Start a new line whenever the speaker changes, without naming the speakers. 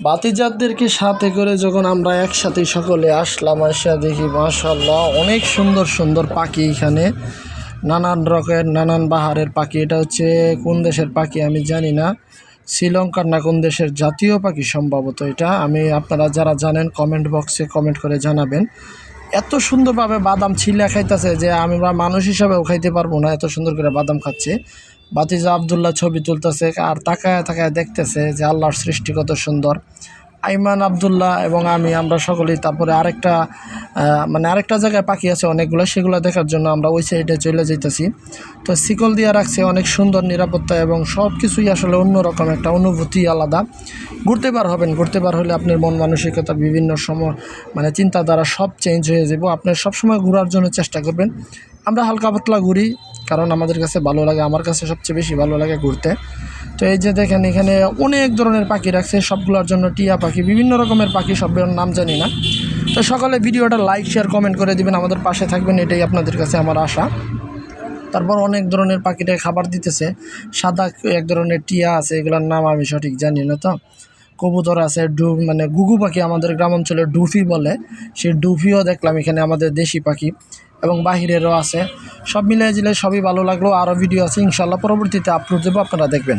বাতিজাতদেরকে সাথে করে যখন আমরা একসাথে সকলে আসলাম, আসা দেখি মাশাআল্লাহ অনেক সুন্দর সুন্দর পাখি এখানে, নানান রকমের নানান বাহারের পাখি। এটা হচ্ছে কোন দেশের পাখি আমি জানি না, শ্রীলঙ্কার না কোন দেশের জাতীয় পাখি সম্ভবত এটা। আপনারা যারা জানেন কমেন্ট বক্সে কমেন্ট করে জানাবেন। এত সুন্দরভাবে বাদাম ছিলা খাইতেছে যে আমরা মানুষ হিসাবেও খাইতে পারবো না, এত সুন্দর করে বাদাম খাচ্ছে। বাতিজা আবদুল্লাহ ছবি তুলতেছে আর তাকায় তাকায় দেখতেছে যে আল্লাহর সৃষ্টি কত সুন্দর। আইমান আবদুল্লাহ এবং আমরা সকলেই তারপরে আরেকটা জায়গায় পাখি আছে অনেকগুলো, সেগুলো দেখার জন্য আমরা ওই সাইডে চলে যাইতেছি। তো শিকল দিয়ে রাখছে, অনেক সুন্দর নিরাপত্তা এবং সব কিছুই আসলে অন্যরকম একটা অনুভূতি আলাদা। ঘুরতে বার হলে আপনার মন মানসিকতা বিভিন্ন সময় চিন্তাধারা সব চেঞ্জ হয়ে যাব। আপনার সবসময় ঘোরার জন্য চেষ্টা করবেন। আমরা হালকা পাতলা ঘুরি কারণ আমাদের কাছে ভালো লাগে, আমার কাছে সবচেয়ে বেশি ভালো লাগে ঘুরতে। তো এই যে দেখেন এখানে অনেক ধরনের পাখি রাখছে, সবগুলোর জন্য টিয়া পাখি, বিভিন্ন রকমের পাখি, সবের নাম জানি না। তো সকালে ভিডিওটা লাইক শেয়ার কমেন্ট করে দিবেন, আমাদের পাশে থাকবেন, এটাই আপনাদের কাছে আমার আশা। তারপর অনেক ধরনের পাখিটাকে খাবার দিতেছে। সাদা এক ধরনের টিয়া আছে, এগুলোর নাম আমি সঠিক জানি না। তো কবুতর আছে, গুগু পাখি আমাদের গ্রাম অঞ্চলে ডুফি বলে, সেই ডুফিও দেখলাম এখানে, আমাদের দেশি পাখি, এবং বাহিরেরও আছে। সব মিলিয়ে জিলে সবই ভালো লাগলো। আরও ভিডিও আছে ইনশাল্লাহ পরবর্তীতে আপলোড দেবো, আপনারা দেখবেন।